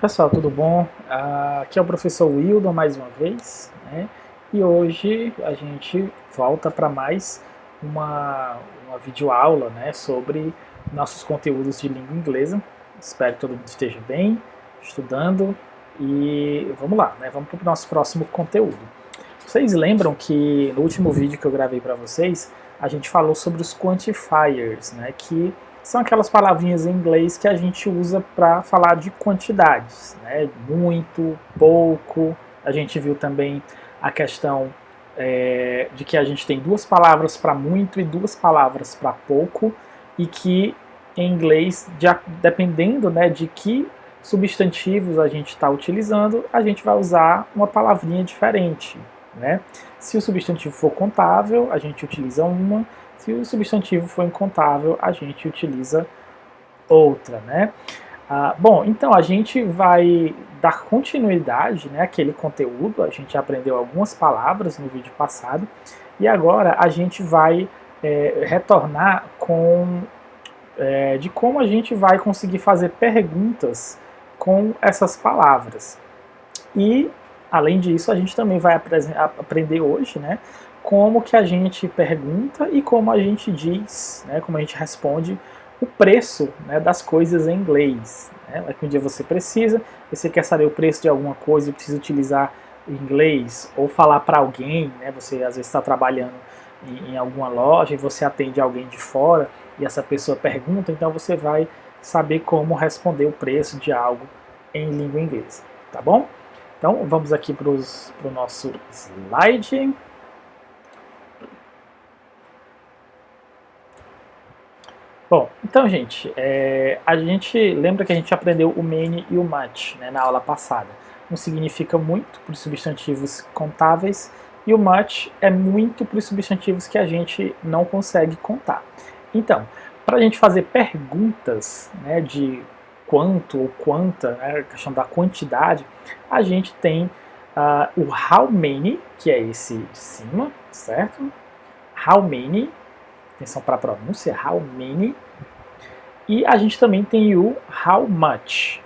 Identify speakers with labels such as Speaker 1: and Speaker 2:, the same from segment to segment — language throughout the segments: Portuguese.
Speaker 1: Pessoal, tudo bom? Aqui é o professor Wildon mais uma vez, né? E hoje a gente volta para mais uma videoaula, né, sobre nossos conteúdos de língua inglesa. Espero que todo mundo esteja bem, estudando e vamos lá, né? Vamos para o nosso próximo conteúdo. Vocês lembram que no último vídeo que eu gravei para vocês, a gente falou sobre os quantifiers, né, que são aquelas palavrinhas em inglês que a gente usa para falar de quantidades, né, muito, pouco. A gente viu também a questão de que a gente tem duas palavras para muito e duas palavras para pouco, e que em inglês, dependendo, né, de que substantivos a gente está utilizando, a gente vai usar uma palavrinha diferente, né? Se o substantivo for contável, a gente utiliza uma. Se o substantivo for incontável, a gente utiliza outra, né? Bom, então a gente vai dar continuidade, né, àquele conteúdo. A gente aprendeu algumas palavras no vídeo passado e agora a gente vai retornar de como a gente vai conseguir fazer perguntas com essas palavras. E além disso, a gente também vai aprender hoje, né, como que a gente pergunta e como a gente diz, né, como a gente responde o preço, né, das coisas em inglês. Né? Que um dia você precisa, você quer saber o preço de alguma coisa e precisa utilizar inglês ou falar para alguém, né, você às vezes está trabalhando em alguma loja e você atende alguém de fora e essa pessoa pergunta, então você vai saber como responder o preço de algo em língua inglesa, tá bom? Então vamos aqui para o nosso slide. Bom, então, gente, a gente lembra que a gente aprendeu o many e o much, né, na aula passada. Um significa muito para os substantivos contáveis e o much é muito para os substantivos que a gente não consegue contar. Então, para a gente fazer perguntas, né, de quanto ou quanta, né, a questão da quantidade, a gente tem o how many, que é esse de cima, certo? How many. Atenção para a pronúncia, how many. E a gente também tem o how much,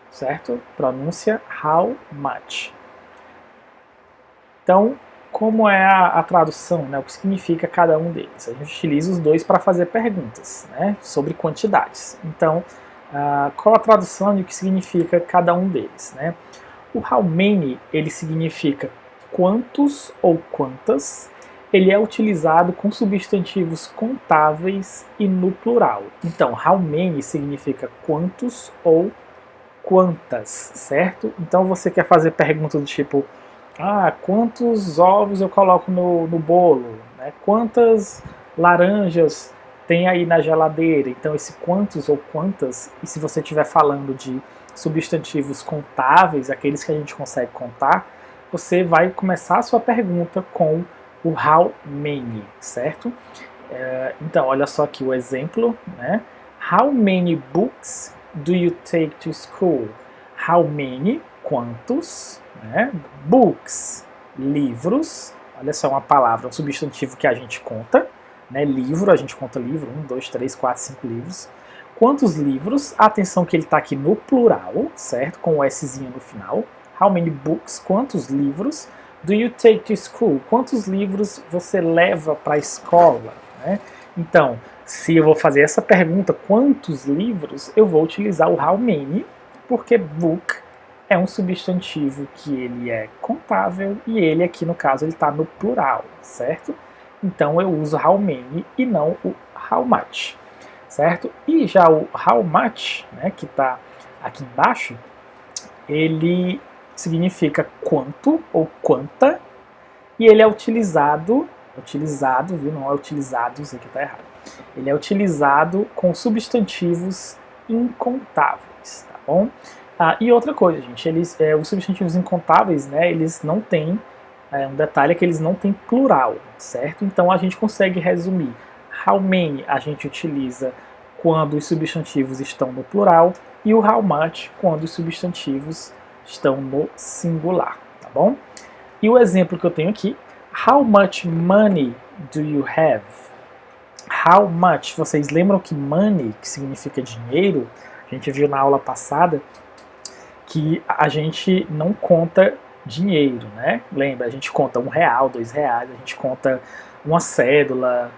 Speaker 1: certo? Pronúncia how much. Então, como é a tradução, né? O que significa cada um deles? A gente utiliza os dois para fazer perguntas, né, sobre quantidades. Então, qual a tradução e o que significa cada um deles, né? O how many, ele significa quantos ou quantas. Ele é utilizado com substantivos contáveis e no plural. Então, how many significa quantos ou quantas, certo? Então, você quer fazer pergunta do tipo, quantos ovos eu coloco no bolo? Né? Quantas laranjas tem aí na geladeira? Então, esse quantos ou quantas, e se você estiver falando de substantivos contáveis, aqueles que a gente consegue contar, você vai começar a sua pergunta com o how many, certo? Então, olha só aqui o exemplo, né? How many books do you take to school? How many, quantos, né? Books, livros, olha só uma palavra, um substantivo que a gente conta, né? Livro, a gente conta livro, 1, 2, 3, 4, 5 livros. Quantos livros? Atenção que ele está aqui no plural, certo? Com o Szinho no final. How many books? Quantos livros? Do you take to school? Quantos livros você leva para a escola? Né? Então, se eu vou fazer essa pergunta, quantos livros, eu vou utilizar o how many, porque book é um substantivo que ele é contável e ele aqui no caso ele está no plural, certo? Então eu uso how many e não o how much, certo? E já o how much, né, que está aqui embaixo, ele significa quanto ou quanta, e ele é utilizado, viu? Não é utilizado, isso aqui está errado. Ele é utilizado com substantivos incontáveis, tá bom? E outra coisa, gente, os substantivos incontáveis, né, eles não têm, um detalhe é que eles não têm plural, certo? Então a gente consegue resumir. How many a gente utiliza quando os substantivos estão no plural, e o how much quando os substantivos estão no singular, tá bom? E o exemplo que eu tenho aqui, how much money do you have? How much, vocês lembram que money, que significa dinheiro, a gente viu na aula passada, que a gente não conta dinheiro, né? Lembra, a gente conta R$1, R$2, a gente conta uma cédula,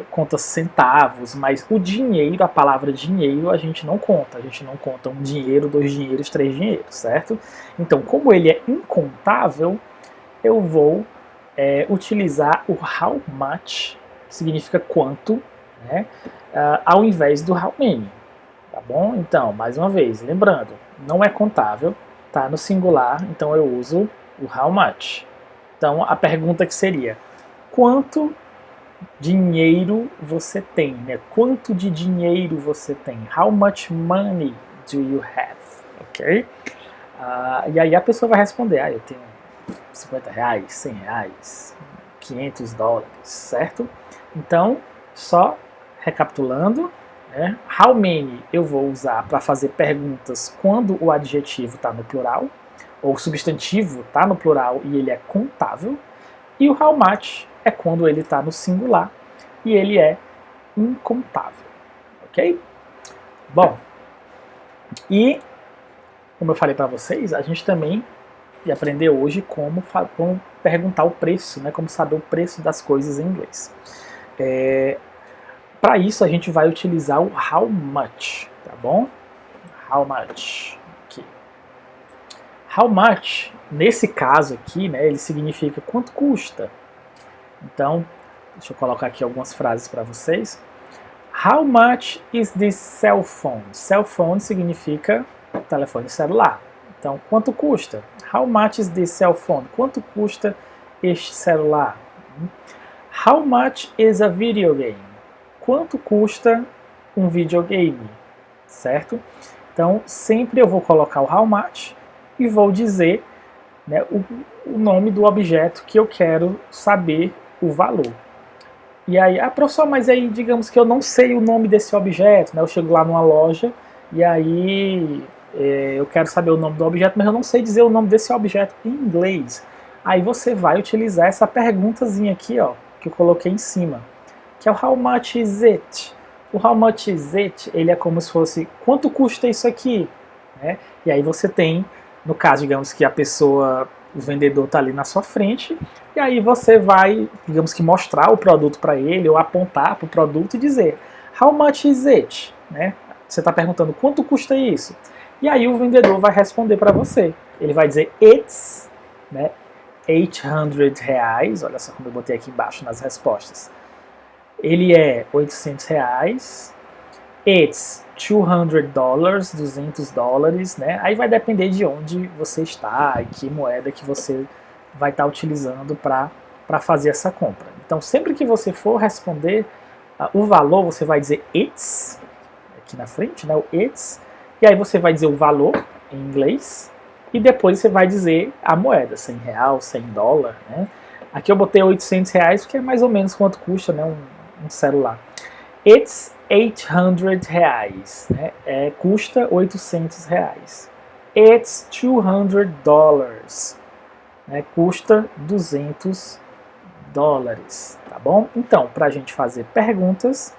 Speaker 1: conta centavos, mas o dinheiro, a palavra dinheiro, a gente não conta. A gente não conta um dinheiro, dois dinheiros, três dinheiros, certo? Então, como ele é incontável, eu vou utilizar o how much, que significa quanto, né? Ao invés do how many, tá bom? Então, mais uma vez, lembrando, não é contável, tá no singular, então eu uso o how much. Então, a pergunta que seria, quanto dinheiro você tem, né? Quanto de dinheiro você tem? How much money do you have? Ok? E aí a pessoa vai responder, eu tenho R$50, R$100, $500, certo? Então, só recapitulando, how many eu vou usar para fazer perguntas quando o adjetivo está no plural, ou o substantivo está no plural e ele é contável, e o how much é quando ele está no singular e ele é incontável, ok? Bom, e como eu falei para vocês, a gente também ia aprender hoje como perguntar o preço, né? Como saber o preço das coisas em inglês. Para isso a gente vai utilizar o how much, tá bom? How much. Aqui. How much, nesse caso aqui, né, ele significa quanto custa. Então, deixa eu colocar aqui algumas frases para vocês. How much is this cell phone? Cell phone significa telefone celular. Então, quanto custa? How much is this cell phone? Quanto custa este celular? How much is a video game? Quanto custa um videogame? Certo? Então, sempre eu vou colocar o how much e vou dizer, né, o nome do objeto que eu quero saber o valor. E aí, professor, mas aí digamos que eu não sei o nome desse objeto, né? Eu chego lá numa loja e aí eu quero saber o nome do objeto, mas eu não sei dizer o nome desse objeto em inglês. Aí você vai utilizar essa perguntazinha aqui, ó, que eu coloquei em cima, que é o how much is it? O how much is it, ele é como se fosse, quanto custa isso aqui? Né? E aí você tem, no caso, digamos que a pessoa, o vendedor está ali na sua frente, e aí você vai, digamos que mostrar o produto para ele, ou apontar para o produto e dizer, how much is it? Né? Você está perguntando, quanto custa isso? E aí o vendedor vai responder para você. Ele vai dizer, it's, né, R$800, olha só como eu botei aqui embaixo nas respostas. Ele é R$800, it's $200, $200, né? Aí vai depender de onde você está e que moeda que você vai estar utilizando para fazer essa compra. Então, sempre que você for responder o valor, você vai dizer it's, aqui na frente, né? O it's, e aí você vai dizer o valor em inglês, e depois você vai dizer a moeda, R$100, $100, né? Aqui eu botei R$800, porque é mais ou menos quanto custa, né, um celular. It's R$800, né? Custa R$800. It's $200, né? Custa $200, tá bom? Então, para a gente fazer perguntas,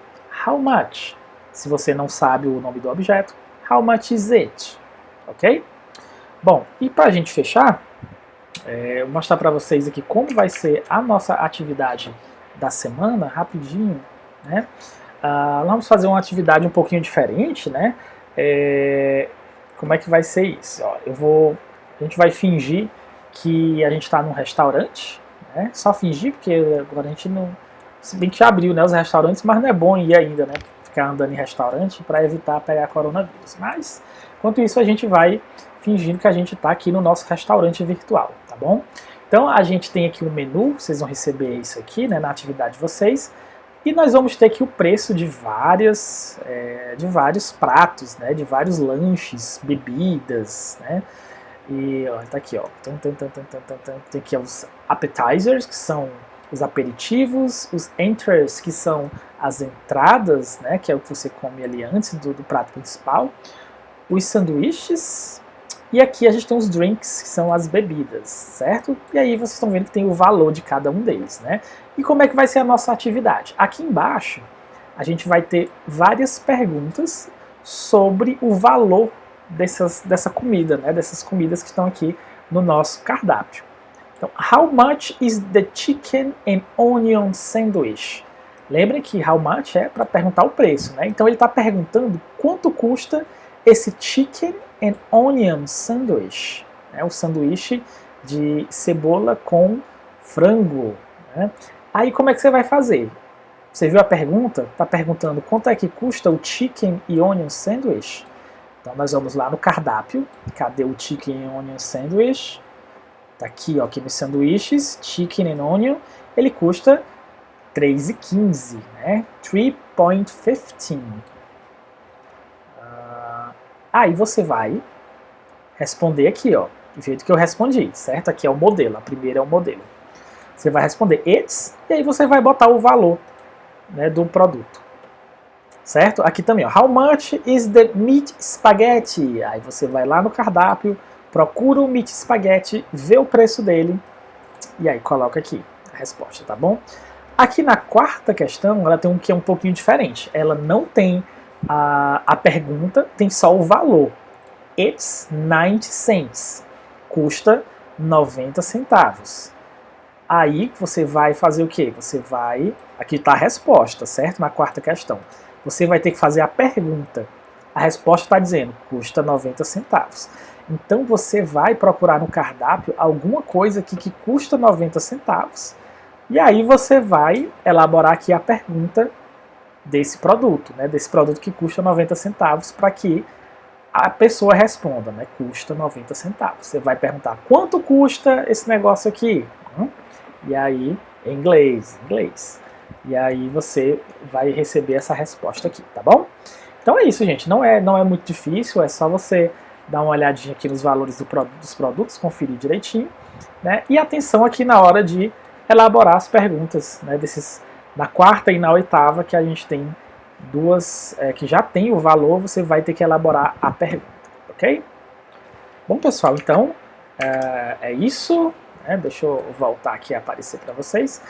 Speaker 1: how much? Se você não sabe o nome do objeto, how much is it? Ok? Bom, e para a gente fechar, vou mostrar para vocês aqui como vai ser a nossa atividade da semana, rapidinho, né? Vamos fazer uma atividade um pouquinho diferente, né? Como é que vai ser isso? Ó, a gente vai fingir que a gente está num restaurante, né? Só fingir, porque agora a gente não... Se bem que já abriu, né, os restaurantes, mas não é bom ir ainda, né? Ficar andando em restaurante para evitar pegar coronavírus. Mas, enquanto isso, a gente vai fingindo que a gente está aqui no nosso restaurante virtual, tá bom? Então, a gente tem aqui um menu, vocês vão receber isso aqui, né, na atividade de vocês, e nós vamos ter aqui o preço de vários pratos, né, de vários lanches, bebidas, né, e ó, tá aqui, ó, tem aqui os appetizers, que são os aperitivos, os enters, que são as entradas, né, que é o que você come ali antes do prato principal, os sanduíches, e aqui a gente tem os drinks, que são as bebidas, certo? E aí vocês estão vendo que tem o valor de cada um deles, né? E como é que vai ser a nossa atividade? Aqui embaixo, a gente vai ter várias perguntas sobre o valor dessa comida, né, dessas comidas que estão aqui no nosso cardápio. Então, how much is the chicken and onion sandwich? Lembrem que how much é para perguntar o preço, né? Então ele está perguntando quanto custa esse chicken and onion sandwich, né? O sanduíche de cebola com frango, né? Aí como é que você vai fazer? Você viu a pergunta? Está perguntando quanto é que custa o chicken e onion sandwich? Então nós vamos lá no cardápio. Cadê o chicken and onion sandwich? Tá aqui, ó, aqui nos sanduíches, chicken and onion, ele custa R$3,15, né? 3.15. Aí você vai responder aqui, ó, do jeito que eu respondi, certo? Aqui é o modelo, a primeira é o modelo. Você vai responder it's, e aí você vai botar o valor, né, do produto. Certo? Aqui também, ó, how much is the meat spaghetti? Aí você vai lá no cardápio, procura o meat spaghetti, vê o preço dele, e aí coloca aqui a resposta, tá bom? Aqui na quarta questão, ela tem um que é um pouquinho diferente. Ela não tem a pergunta, tem só o valor. It's 90 cents. Custa 90 centavos. Aí você vai fazer o quê? Você vai... Aqui está a resposta, certo? Na quarta questão. Você vai ter que fazer a pergunta. A resposta está dizendo, custa 90 centavos. Então você vai procurar no cardápio alguma coisa aqui que custa 90 centavos. E aí você vai elaborar aqui a pergunta desse produto, né? Desse produto que custa 90 centavos, para que a pessoa responda, né? Custa 90 centavos. Você vai perguntar, quanto custa esse negócio aqui? E aí, em inglês. E aí você vai receber essa resposta aqui, tá bom? Então é isso, gente. Não é muito difícil, é só você dar uma olhadinha aqui nos valores dos produtos, conferir direitinho, né? E atenção aqui na hora de elaborar as perguntas, né? Na quarta e na oitava, que a gente tem duas que já tem o valor, você vai ter que elaborar a pergunta, ok? Bom, pessoal, então é isso. Deixa eu voltar aqui a aparecer para vocês.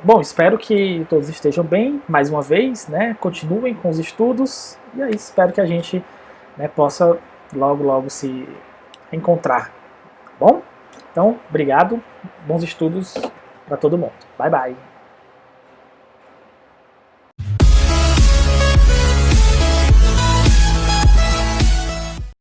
Speaker 1: Bom, espero que todos estejam bem, mais uma vez, né? Continuem com os estudos, e aí espero que a gente, né, possa logo se encontrar, tá bom? Então, obrigado, bons estudos para todo mundo. Bye, bye!